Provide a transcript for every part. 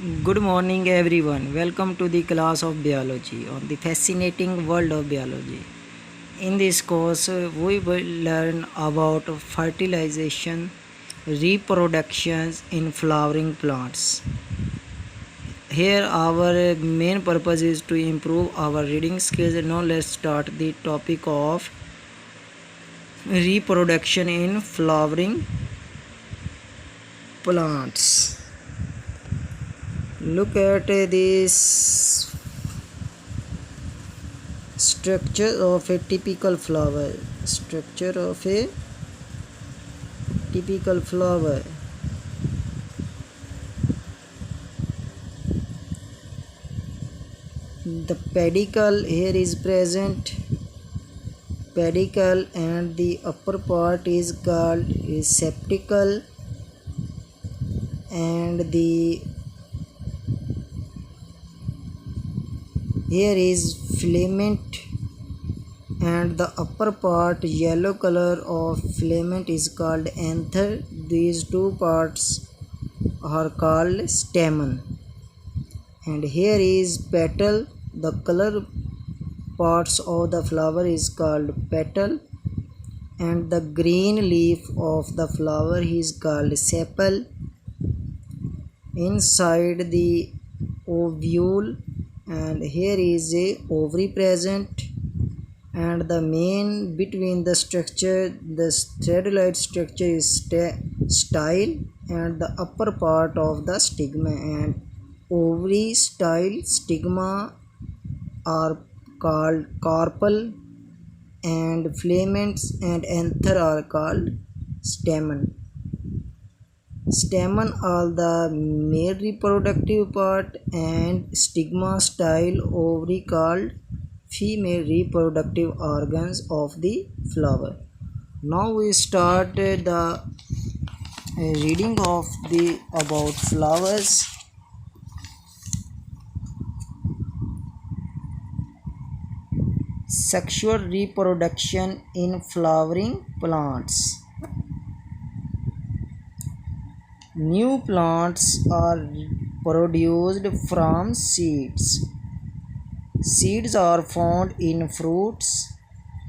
Good morning, everyone. Welcome to the class of biology on the fascinating world of biology. In this course, we will learn about fertilization, reproductions in flowering plants. Here, our main purpose is to improve our reading skills. Now, let's start the topic of reproduction in flowering plants. Look at this structure of a typical flower. Structure of a typical flower. The pedicle here is present. Pedicle, and the upper part is called receptacle, and the here is filament, and the upper part yellow color of filament is called anther. These two parts are called stamen, and here is petal. The color parts of the flower is called petal, and the green leaf of the flower is called sepal. Inside the ovule, and here is a ovary present, and the main between the structure, the thread-like structure is style, and the upper part of the stigma, and ovary, style, stigma are called carpel, and filaments and anther are called stamen. Stamen are the male reproductive part, and stigma, style, ovary called female reproductive organs of the flower. Now we start the reading of the about flowers. Sexual reproduction in flowering plants. New plants are produced from seeds. Seeds are found in fruits,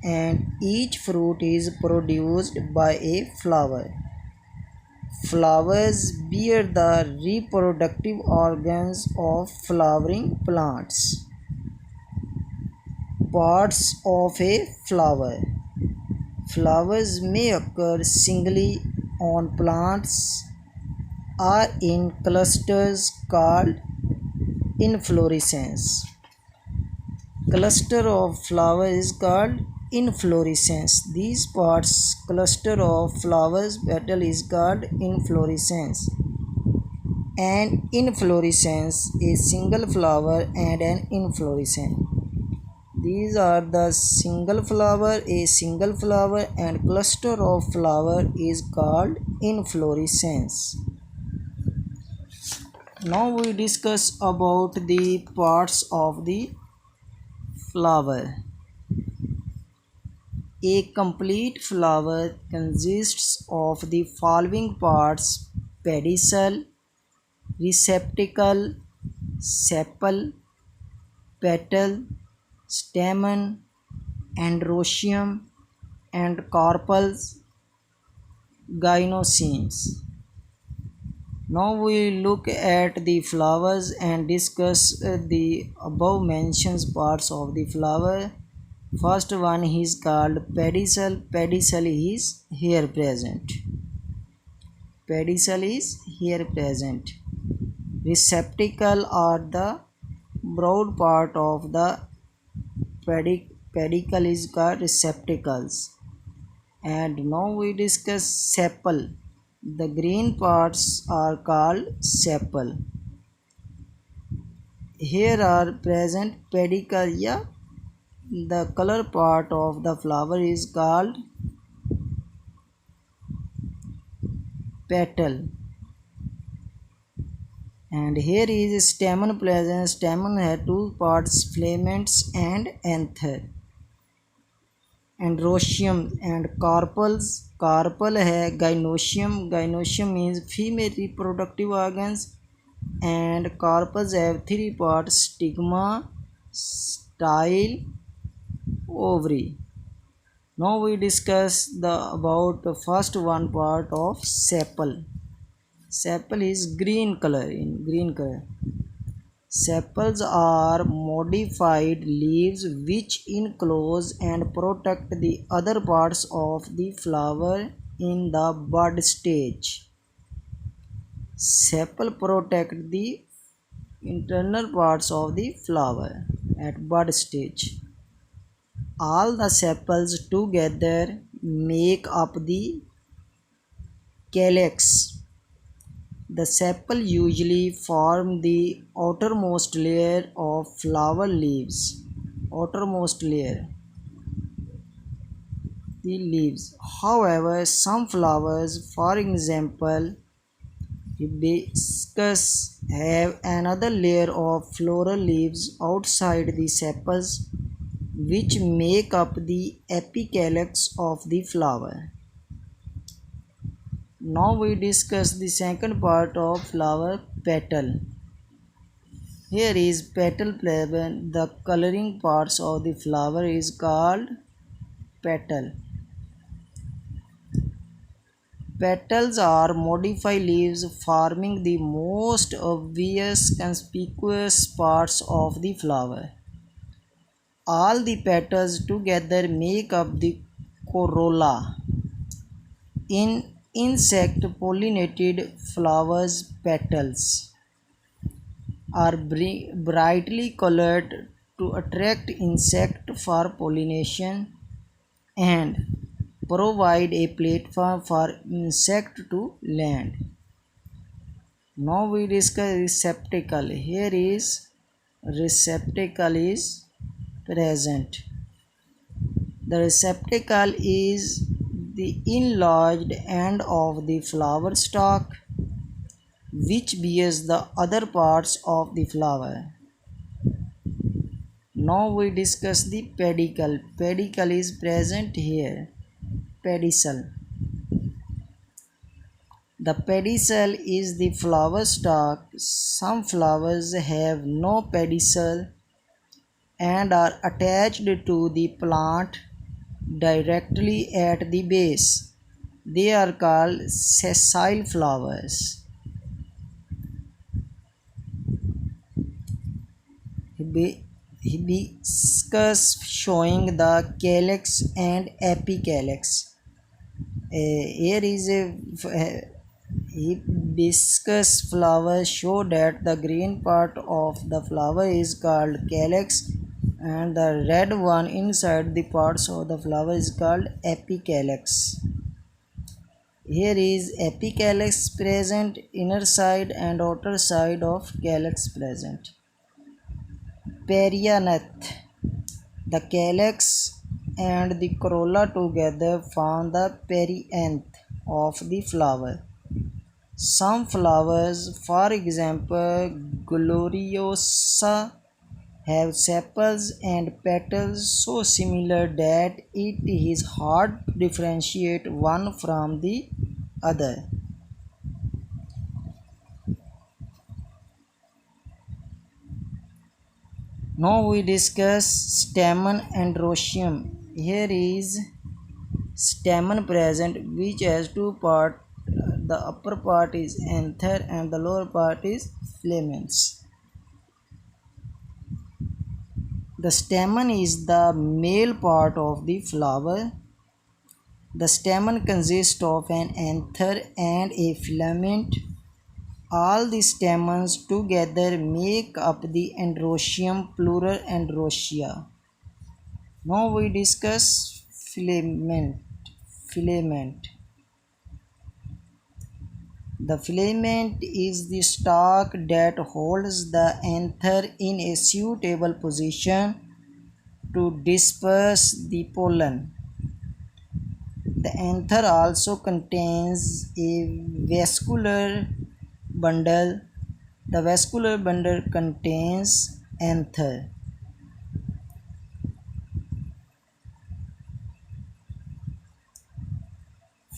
and each fruit is produced by a flower. Flowers bear the reproductive organs of flowering plants. Parts of a flower. Flowers may occur singly on plants or in clusters called inflorescence. Cluster of flower is called inflorescence. These parts, cluster of flowers petal is called inflorescence. An inflorescence is single flower and an inflorescence. These are the single flower, a single flower, and cluster of flower is called inflorescence. Now we discuss about the parts of the flower. A complete flower consists of the following parts: pedicel, receptacle, sepal, petal, stamen, androecium, and carpels, gynoeciums. Now we look at the flowers and discuss the above mentioned parts of the flower. First one is called pedicel. Pedicel is here present. Pedicel is here present. Receptacle are the broad part of the pedicle is called receptacles. And now we discuss sepal. The green parts are called sepal. Here are present pedicella. The color part of the flower is called petal. And here is stamen present. Stamen has two parts, filaments and anther. Androecium and carpels. Carpel है gynoecium. Gynoecium means female reproductive organs. and carpels have three parts: stigma, style, ovary. Now we discuss the about the first one part of sepal. Sepal is green color. In green color, sepals are modified leaves which enclose and protect the other parts of the flower in the bud stage. Sepal protect the internal parts of the flower at bud stage. All the sepals together make up the calyx. The sepal usually form the outermost layer of flower leaves. Outermost layer, the leaves. However, some flowers, for example, hibiscus, have another layer of floral leaves outside the sepals which make up the apicalyx of the flower. Now we discuss the second part of flower, petal. Here is petal pleben. The coloring parts of the flower is called petal. Petals are modified leaves forming the most obvious conspicuous parts of the flower. All the petals together make up the corolla. In insect pollinated flowers, petals are brightly colored to attract insect for pollination and provide a platform for insect to land. Now we discuss receptacle. Here is receptacle is present. The receptacle is the enlarged end of the flower stalk which bears the other parts of the flower. Now we discuss the pedicle. Pedicle is present here. Pedicel. The pedicel is the flower stalk. Some flowers have no pedicel and are attached to the plant directly at the base. They are called sessile flowers. Hibiscus showing the calyx and apicalyx. Here is a hibiscus flower show that the green part of the flower is called calyx and the red one inside the parts of the flower is called apicalyx. Here is apicalyx present, inner side and outer side of calyx present. Perianth. The calyx and the corolla together form the perianth of the flower. Some flowers, for example gloriosa, have sepals and petals so similar that it is hard to differentiate one from the other. Now we discuss stamen and roscium. Here is stamen present which has two parts. The upper part is anther and the lower part is stamens. The stamen is the male part of the flower. The stamen consists of an anther and a filament. All the stamens together make up the androecium, plural androecia. Now we discuss filament. Filament. The filament is the stalk that holds the anther in a suitable position to disperse the pollen. The anther also contains a vascular bundle. The vascular bundle contains anther.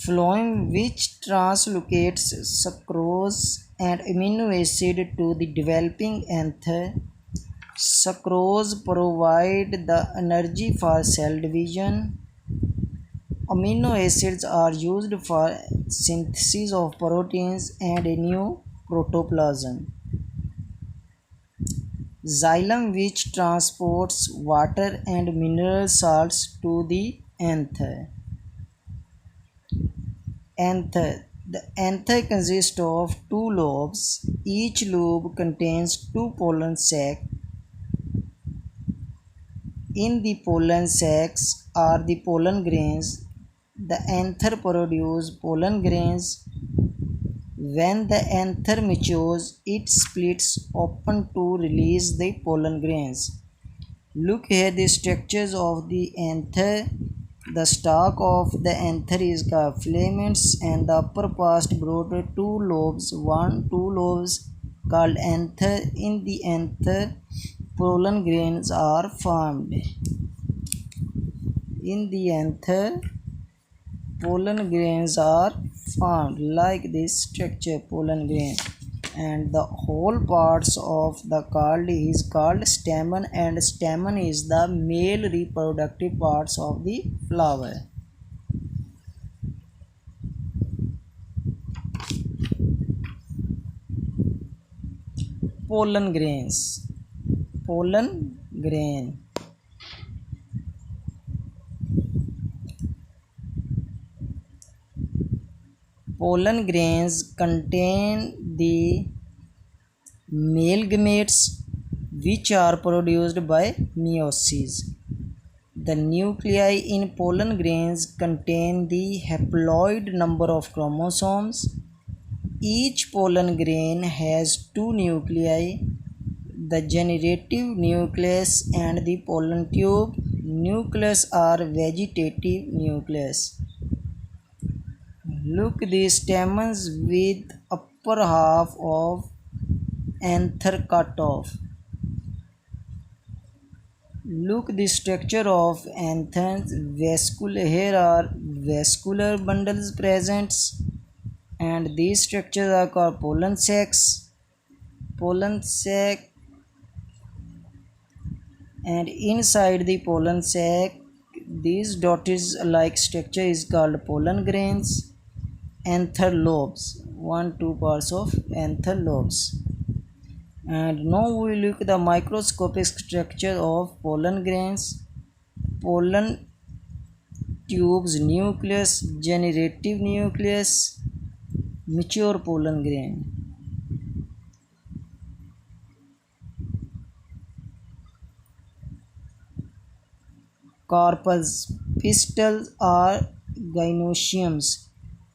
phloem which translocates sucrose and amino acid to the developing anther. Sucrose provide the energy for cell division. Amino acids are used for synthesis of proteins and new protoplasm. Xylem which transports water and mineral salts to the anther. Anther. The anther consists of two lobes. Each lobe contains two pollen sacs. In the pollen sacs are the pollen grains. The anther produces pollen grains. When the anther matures, it splits open to release the pollen grains. Look here the structures of the anther. The stalk of the anther is called filaments and the upper part brought two lobes. Two lobes called anther. In the anther, pollen grains are formed. In the anther, pollen grains are formed like this structure, pollen grain, and the whole parts of the called is called stamen, and stamen is the male reproductive parts of the flower. Pollen grains. Pollen grain. Pollen grains contain the male gametes which are produced by meiosis. The nuclei in pollen grains contain the haploid number of chromosomes. Each pollen grain has two nuclei, the generative nucleus and the pollen tube. Nucleus are vegetative nucleus. Look the stamens with upper half of anther cut off. Look the structure of anthers. Here are vascular bundles present, and these structures are called pollen sacs. Pollen sac, and inside the pollen sac, these dotted like structure is called pollen grains. Anther lobes, two parts of anther lobes. And now we look at the microscopic structure of pollen grains. Pollen tubes, nucleus, generative nucleus, mature pollen grain. Carpels, pistils are gynoeciums.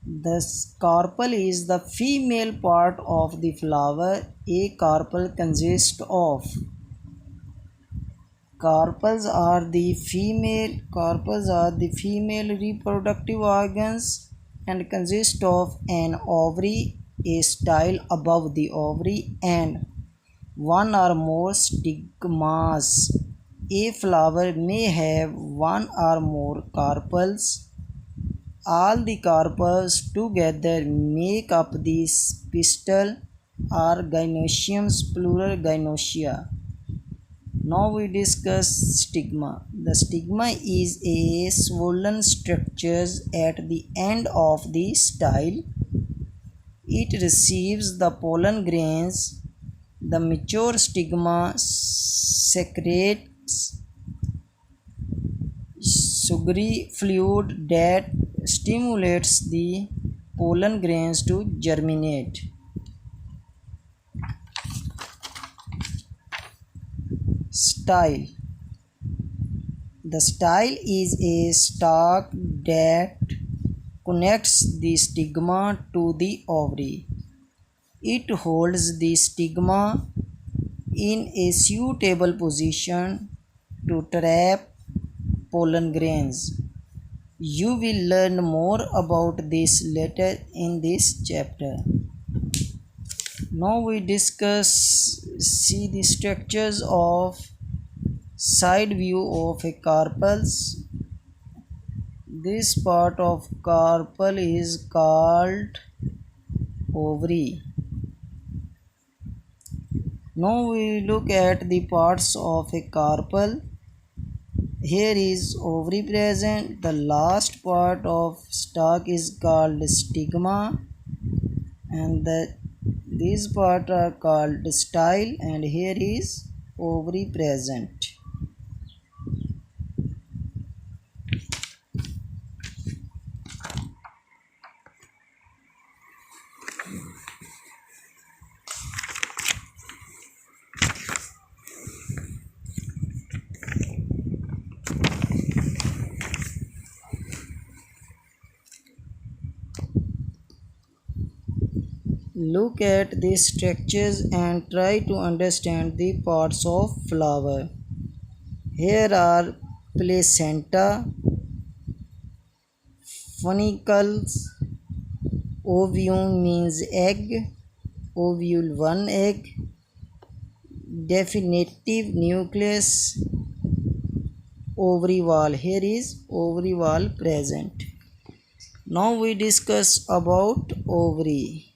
The carpel is the female part of the flower. A carpel consists of carpels are the female reproductive organs and consist of an ovary, a style above the ovary, and one or more stigmas. A flower may have one or more carpels. All the carpels together make up the pistil or gynoeciums, plural gynoecia. Now we discuss stigma. The stigma is a swollen structure at the end of the style. It receives the pollen grains. The mature stigma secretes sugary fluid that stimulates the pollen grains to germinate. Style. The style is a stalk that connects the stigma to the ovary. It holds the stigma in a suitable position to trap pollen grains. You will learn more about this later in this chapter. Now we see the structures of side view of a carpels. This part of carpel is called ovary. Now we look at the parts of a carpel. Here is ovary present. The last part of stalk is called stigma, and these parts are called style, and here is ovary present. Look at these structures and try to understand the parts of flower. Here are placenta, funicles, ovum means egg, ovule one egg, definitive nucleus, ovary wall. Here is ovary wall present. Now we discuss about ovary.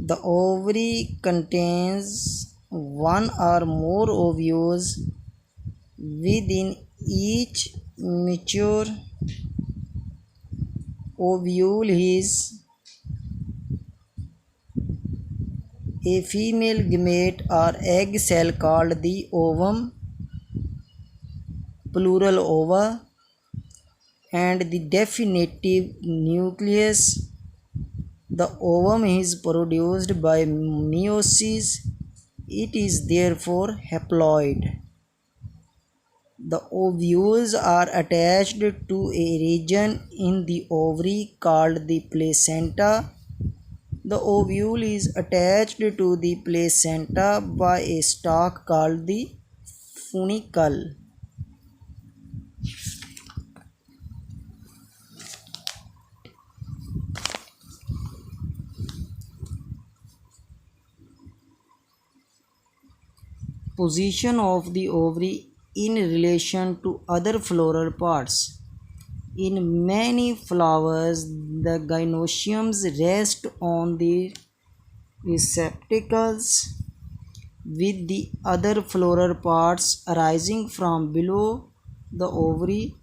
The ovary contains one or more ovules. Within each mature ovule is a female gamete or egg cell called the ovum, plural ova, and the definitive nucleus. The ovum is produced by meiosis. It is therefore haploid. The ovules are attached to a region in the ovary called the placenta. The ovule is attached to the placenta by a stalk called the funicle. Position of the ovary in relation to other floral parts. In many flowers, the gynoeciums rest on the receptacles, with the other floral parts arising from below the ovary.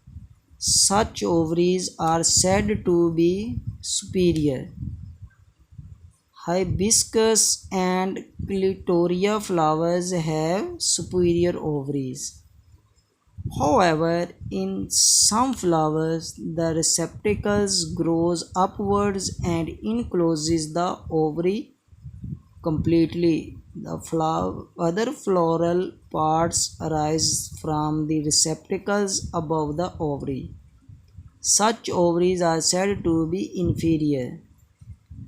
Such ovaries are said to be superior. Hibiscus and clitoria flowers have superior ovaries. However, in some flowers, the receptacles grows upwards and encloses the ovary completely. The other floral parts arise from the receptacles above the ovary. Such ovaries are said to be inferior.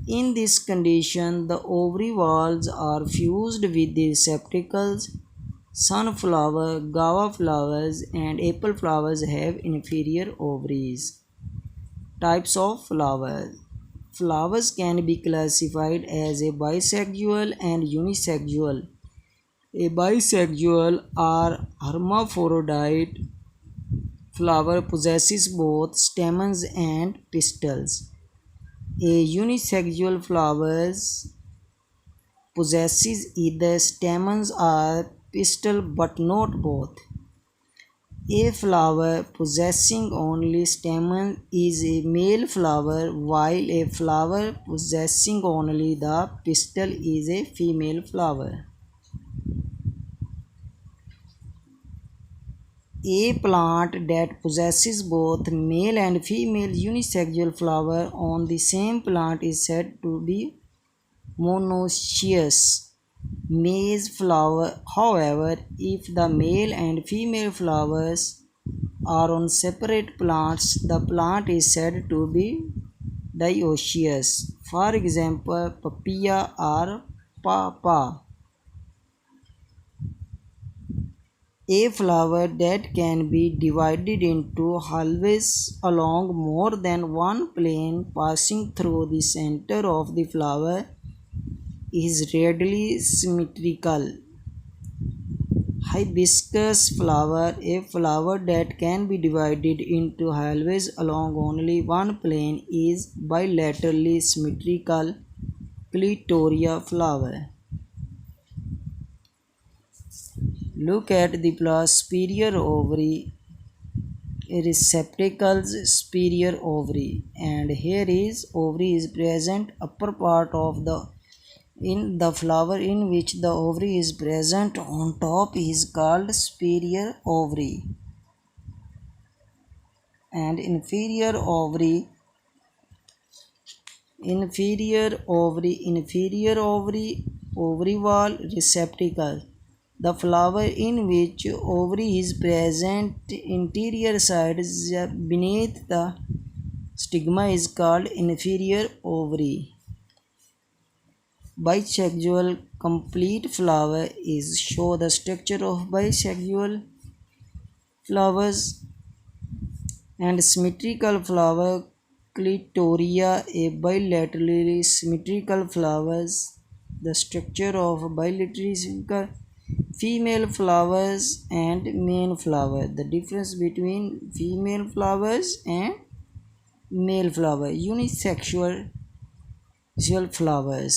In this condition, the ovary walls are fused with the receptacles. Sunflower, guava flowers, and apple flowers have inferior ovaries. Types of flowers. Flowers can be classified as a bisexual and unisexual. A bisexual or hermaphrodite flower possesses both stamens and pistils. A unisexual flower possesses either stamens or pistil but not both. A flower possessing only stamen is a male flower, while a flower possessing only the pistil is a female flower. A plant that possesses both male and female unisexual flower on the same plant is said to be monoecious. Maize flower. However, if the male and female flowers are on separate plants, the plant is said to be dioecious. For example, papaya or pawpaw. A flower that can be divided into halves along more than one plane passing through the center of the flower is readily symmetrical. hibiscus flower, a flower that can be divided into halves along only one plane, is bilaterally symmetrical clitoria flower. Look at the superior ovary, receptacles, superior ovary, and here is ovary is present upper part of the in the flower in which the ovary is present on top is called superior ovary, and inferior ovary ovary wall receptacle, the flower in which ovary is present interior side beneath the stigma is called inferior ovary. Bisexual complete flower is show the structure of bisexual flowers, and symmetrical flower clitoria, a bilaterally symmetrical flowers, the structure of bilateral female flowers and male flower. The difference between female flowers and male flower, unisexual flowers.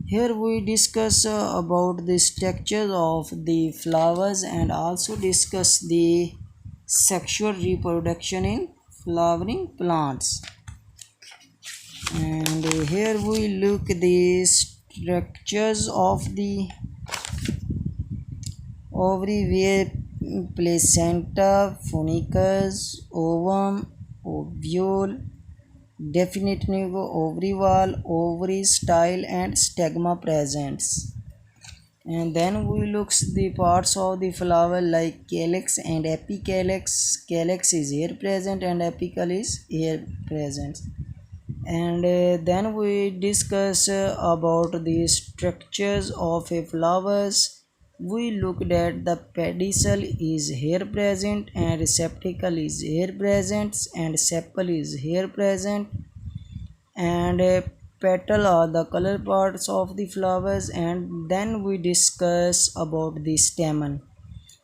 Here we discuss about the structure of the flowers and also discuss the sexual reproduction in flowering plants. And here we look the structures of the ovary where placenta, funicus, ovum, ovule, definitive ovary wall, ovary style and stigma presents. And then we look the parts of the flower like calyx and apicalyx. Calyx is here present and apical is here present. And then we discuss about the structures of a flowers. We looked at the pedicel is here present and receptacle is here present and sepal is here present, and petal are the color parts of the flowers. And then we discuss about the stamen.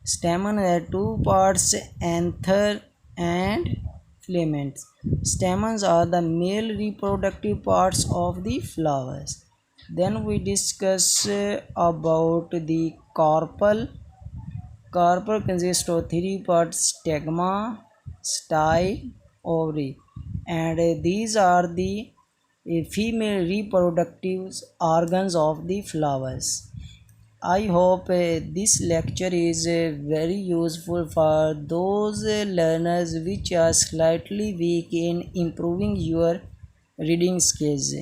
Stamen are two parts, anther and filaments. Stamens are the male reproductive parts of the flowers. Then we discuss about the carpel. Carpel consists of three parts: stigma, style, ovary, and these are the female reproductive organs of the flowers. I hope this lecture is very useful for those learners which are slightly weak in improving your reading skills.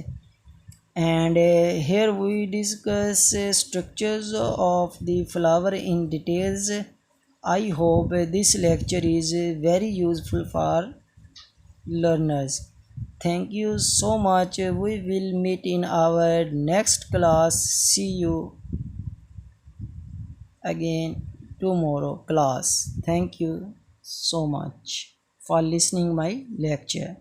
And here we discuss structures of the flower in details. I hope this lecture is very useful for learners. Thank you so much. We will meet in our next class. See you again tomorrow class. Thank you so much for listening my lecture.